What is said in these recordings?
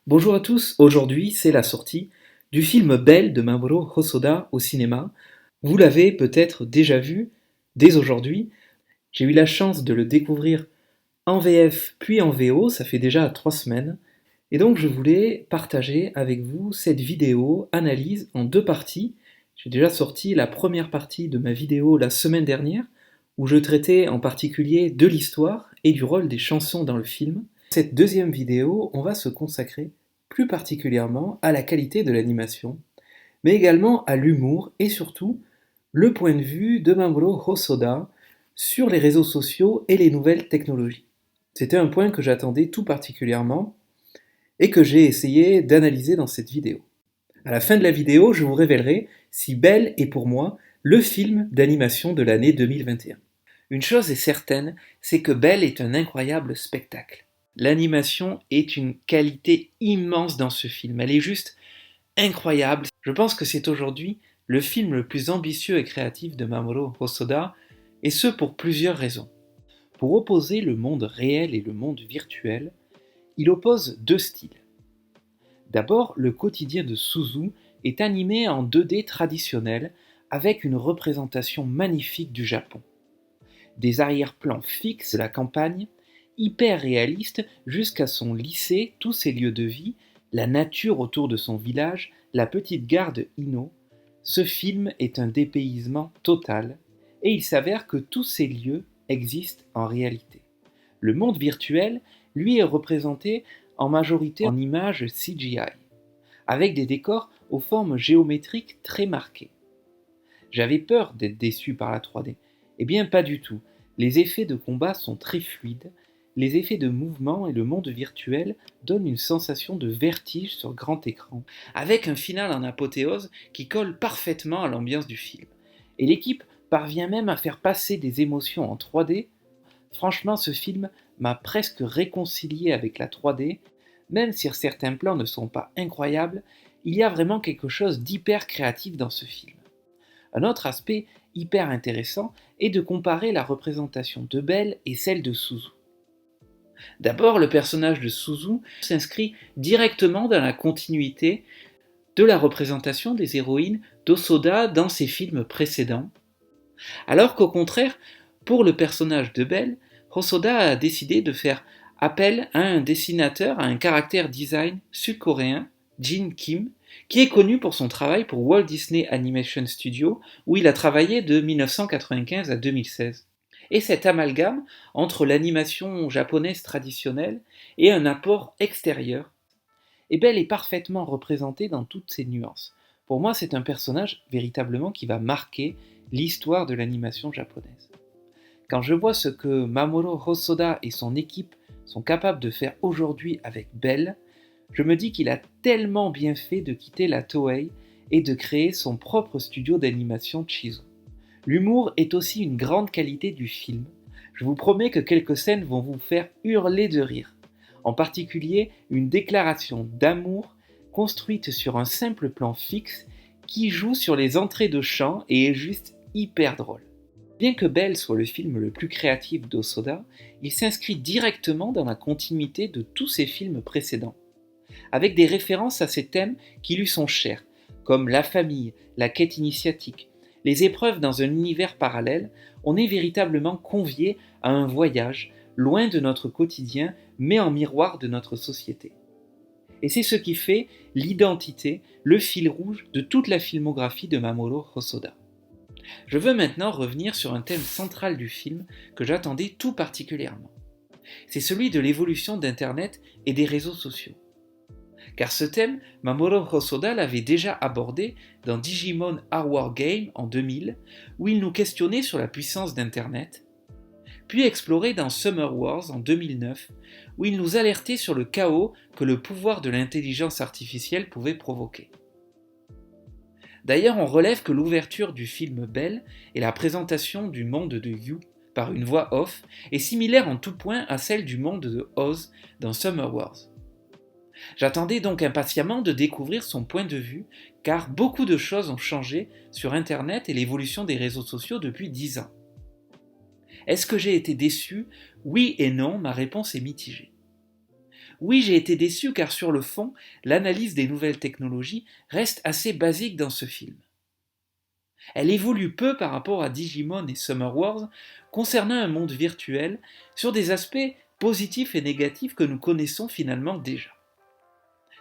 Bonjour à tous, aujourd'hui c'est la sortie du film Belle de Mamoru Hosoda au cinéma. Vous l'avez peut-être déjà vu dès aujourd'hui. J'ai eu la chance de le découvrir en VF puis en VO, ça fait déjà 3 semaines. Et donc je voulais partager avec vous cette vidéo analyse en 2 parties. J'ai déjà sorti la première partie de ma vidéo la semaine dernière, où je traitais en particulier de l'histoire et du rôle des chansons dans le film. Cette deuxième vidéo, on va se consacrer plus particulièrement à la qualité de l'animation, mais également à l'humour et surtout le point de vue de Mamoru Hosoda sur les réseaux sociaux et les nouvelles technologies. C'était un point que j'attendais tout particulièrement et que j'ai essayé d'analyser dans cette vidéo. À la fin de la vidéo, je vous révélerai si Belle est pour moi le film d'animation de l'année 2021. Une chose est certaine, c'est que Belle est un incroyable spectacle. L'animation est une qualité immense dans ce film, elle est juste incroyable. Je pense que c'est aujourd'hui le film le plus ambitieux et créatif de Mamoru Hosoda, et ce pour plusieurs raisons. Pour opposer le monde réel et le monde virtuel, il oppose deux styles. D'abord, le quotidien de Suzu est animé en 2D traditionnel avec une représentation magnifique du Japon. Des arrière-plans fixes de la campagne, hyper réalistes jusqu'à son lycée, tous ses lieux de vie, la nature autour de son village, la petite gare de Ino. Ce film est un dépaysement total et il s'avère que tous ces lieux existent en réalité. Le monde virtuel, lui, est représenté en majorité en images CGI, avec des décors aux formes géométriques très marquées. J'avais peur d'être déçu par la 3D. Eh bien, pas du tout. Les effets de combat sont très fluides, les effets de mouvement et le monde virtuel donnent une sensation de vertige sur grand écran, avec un final en apothéose qui colle parfaitement à l'ambiance du film. Et l'équipe parvient même à faire passer des émotions en 3D. Franchement, ce film m'a presque réconcilié avec la 3D, même si certains plans ne sont pas incroyables, il y a vraiment quelque chose d'hyper créatif dans ce film. Un autre aspect hyper intéressant est de comparer la représentation de Belle et celle de Suzu. D'abord, le personnage de Suzu s'inscrit directement dans la continuité de la représentation des héroïnes d'Osoda dans ses films précédents, alors qu'au contraire, pour le personnage de Belle, Hosoda a décidé de faire appel à un dessinateur, à un caractère design sud-coréen, Jin Kim, qui est connu pour son travail pour Walt Disney Animation Studio, où il a travaillé de 1995 à 2016. Et cet amalgame entre l'animation japonaise traditionnelle et un apport extérieur, et Belle est parfaitement représentée dans toutes ses nuances. Pour moi, c'est un personnage véritablement qui va marquer l'histoire de l'animation japonaise. Quand je vois ce que Mamoru Hosoda et son équipe sont capables de faire aujourd'hui avec Belle, je me dis qu'il a tellement bien fait de quitter la Toei et de créer son propre studio d'animation Chizu. L'humour est aussi une grande qualité du film. Je vous promets que quelques scènes vont vous faire hurler de rire. En particulier, une déclaration d'amour construite sur un simple plan fixe qui joue sur les entrées de chant et est juste hyper drôle. Bien que Belle soit le film le plus créatif d'Hosoda, il s'inscrit directement dans la continuité de tous ses films précédents, avec des références à ces thèmes qui lui sont chers, comme la famille, la quête initiatique, les épreuves dans un univers parallèle. On est véritablement convié à un voyage loin de notre quotidien, mais en miroir de notre société. Et c'est ce qui fait l'identité, le fil rouge de toute la filmographie de Mamoru Hosoda. Je veux maintenant revenir sur un thème central du film que j'attendais tout particulièrement. C'est celui de l'évolution d'Internet et des réseaux sociaux. Car ce thème, Mamoru Hosoda l'avait déjà abordé dans Digimon Our War Game en 2000, où il nous questionnait sur la puissance d'Internet, puis exploré dans Summer Wars en 2009, où il nous alertait sur le chaos que le pouvoir de l'intelligence artificielle pouvait provoquer. D'ailleurs, on relève que l'ouverture du film Belle et la présentation du monde de You par une voix off est similaire en tout point à celle du monde de Oz dans Summer Wars. J'attendais donc impatiemment de découvrir son point de vue, car beaucoup de choses ont changé sur Internet et l'évolution des réseaux sociaux depuis 10 ans. Est-ce que j'ai été déçu ? Oui et non, ma réponse est mitigée. Oui, j'ai été déçu car sur le fond, l'analyse des nouvelles technologies reste assez basique dans ce film. Elle évolue peu par rapport à Digimon et Summer Wars concernant un monde virtuel sur des aspects positifs et négatifs que nous connaissons finalement déjà.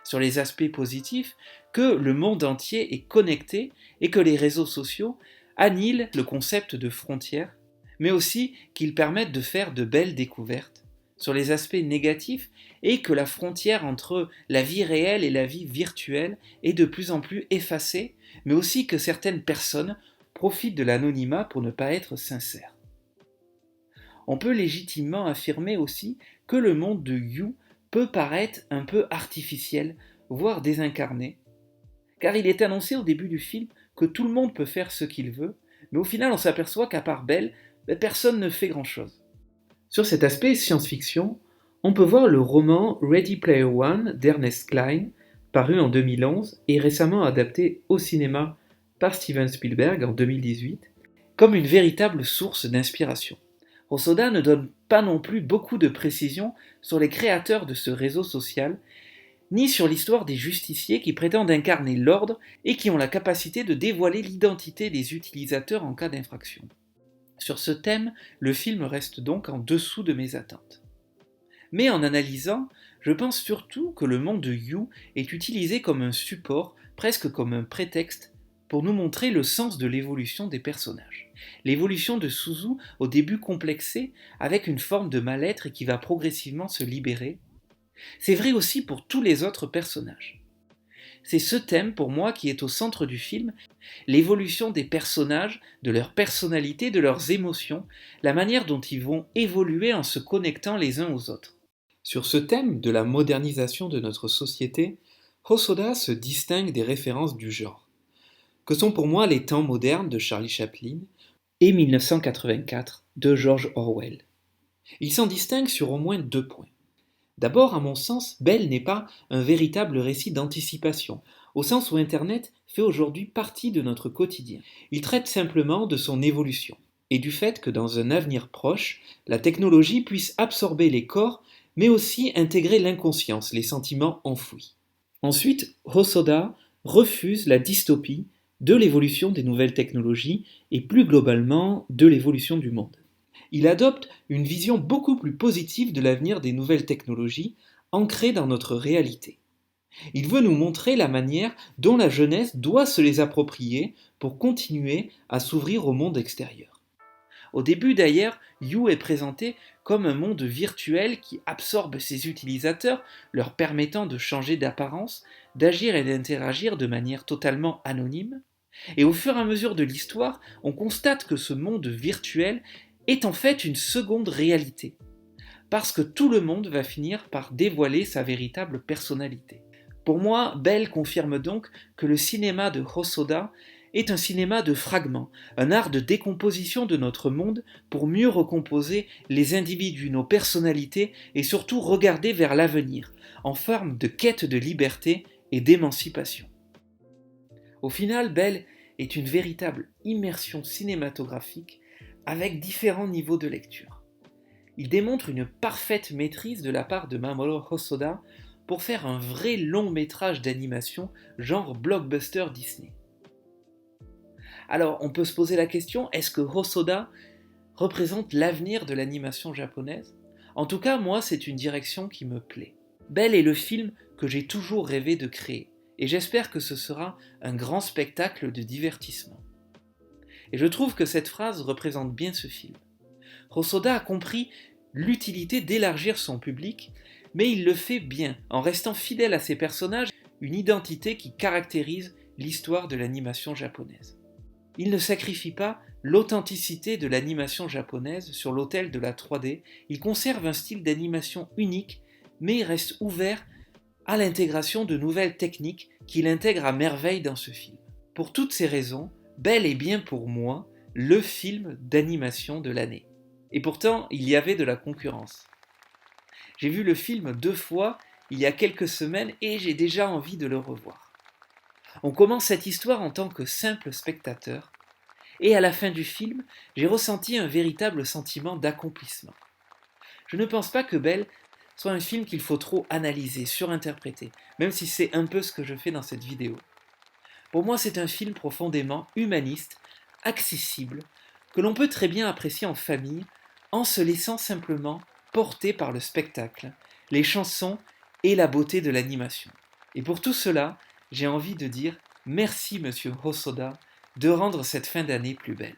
Sur les aspects positifs, que le monde entier est connecté et que les réseaux sociaux annihilent le concept de frontières, mais aussi qu'ils permettent de faire de belles découvertes. Sur les aspects négatifs, et que la frontière entre la vie réelle et la vie virtuelle est de plus en plus effacée, mais aussi que certaines personnes profitent de l'anonymat pour ne pas être sincères. On peut légitimement affirmer aussi que le monde de You peut paraître un peu artificiel, voire désincarné, car il est annoncé au début du film que tout le monde peut faire ce qu'il veut, mais au final on s'aperçoit qu'à part Belle, personne ne fait grand-chose. Sur cet aspect science-fiction, on peut voir le roman Ready Player One d'Ernest Cline, paru en 2011 et récemment adapté au cinéma par Steven Spielberg en 2018, comme une véritable source d'inspiration. Hosoda ne donne pas non plus beaucoup de précisions sur les créateurs de ce réseau social, ni sur l'histoire des justiciers qui prétendent incarner l'ordre et qui ont la capacité de dévoiler l'identité des utilisateurs en cas d'infraction. Sur ce thème, le film reste donc en dessous de mes attentes. Mais en analysant, je pense surtout que le monde de You est utilisé comme un support, presque comme un prétexte, pour nous montrer le sens de l'évolution des personnages. L'évolution de Suzu, au début complexée, avec une forme de mal-être qui va progressivement se libérer, c'est vrai aussi pour tous les autres personnages. C'est ce thème pour moi qui est au centre du film, l'évolution des personnages, de leur personnalité, de leurs émotions, la manière dont ils vont évoluer en se connectant les uns aux autres. Sur ce thème de la modernisation de notre société, Hosoda se distingue des références du genre, que sont pour moi Les Temps modernes de Charlie Chaplin et 1984 de George Orwell. Il s'en distingue sur au moins 2 points. D'abord, à mon sens, Belle n'est pas un véritable récit d'anticipation, au sens où Internet fait aujourd'hui partie de notre quotidien. Il traite simplement de son évolution, et du fait que dans un avenir proche, la technologie puisse absorber les corps, mais aussi intégrer l'inconscience, les sentiments enfouis. Ensuite, Hosoda refuse la dystopie de l'évolution des nouvelles technologies et plus globalement de l'évolution du monde. Il adopte une vision beaucoup plus positive de l'avenir des nouvelles technologies, ancrée dans notre réalité. Il veut nous montrer la manière dont la jeunesse doit se les approprier pour continuer à s'ouvrir au monde extérieur. Au début d'ailleurs, You est présenté comme un monde virtuel qui absorbe ses utilisateurs, leur permettant de changer d'apparence, d'agir et d'interagir de manière totalement anonyme. Et au fur et à mesure de l'histoire, on constate que ce monde virtuel est en fait une seconde réalité, parce que tout le monde va finir par dévoiler sa véritable personnalité. Pour moi, Belle confirme donc que le cinéma de Hosoda est un cinéma de fragments, un art de décomposition de notre monde pour mieux recomposer les individus, nos personnalités et surtout regarder vers l'avenir, en forme de quête de liberté et d'émancipation. Au final, Belle est une véritable immersion cinématographique avec différents niveaux de lecture. Il démontre une parfaite maîtrise de la part de Mamoru Hosoda pour faire un vrai long métrage d'animation genre blockbuster Disney. Alors on peut se poser la question, est-ce que Hosoda représente l'avenir de l'animation japonaise ? En tout cas, moi c'est une direction qui me plaît. Belle est le film que j'ai toujours rêvé de créer, et j'espère que ce sera un grand spectacle de divertissement. Et je trouve que cette phrase représente bien ce film. Hosoda a compris l'utilité d'élargir son public, mais il le fait bien, en restant fidèle à ses personnages, une identité qui caractérise l'histoire de l'animation japonaise. Il ne sacrifie pas l'authenticité de l'animation japonaise sur l'autel de la 3D, il conserve un style d'animation unique, mais il reste ouvert à l'intégration de nouvelles techniques qu'il intègre à merveille dans ce film. Pour toutes ces raisons, Belle est bien pour moi le film d'animation de l'année. Et pourtant, il y avait de la concurrence. J'ai vu le film 2 fois il y a quelques semaines et j'ai déjà envie de le revoir. On commence cette histoire en tant que simple spectateur et à la fin du film, j'ai ressenti un véritable sentiment d'accomplissement. Je ne pense pas que Belle soit un film qu'il faut trop analyser, surinterpréter, même si c'est un peu ce que je fais dans cette vidéo. Pour moi, c'est un film profondément humaniste, accessible, que l'on peut très bien apprécier en famille, en se laissant simplement porter par le spectacle, les chansons et la beauté de l'animation. Et pour tout cela, j'ai envie de dire merci Monsieur Hosoda de rendre cette fin d'année plus belle.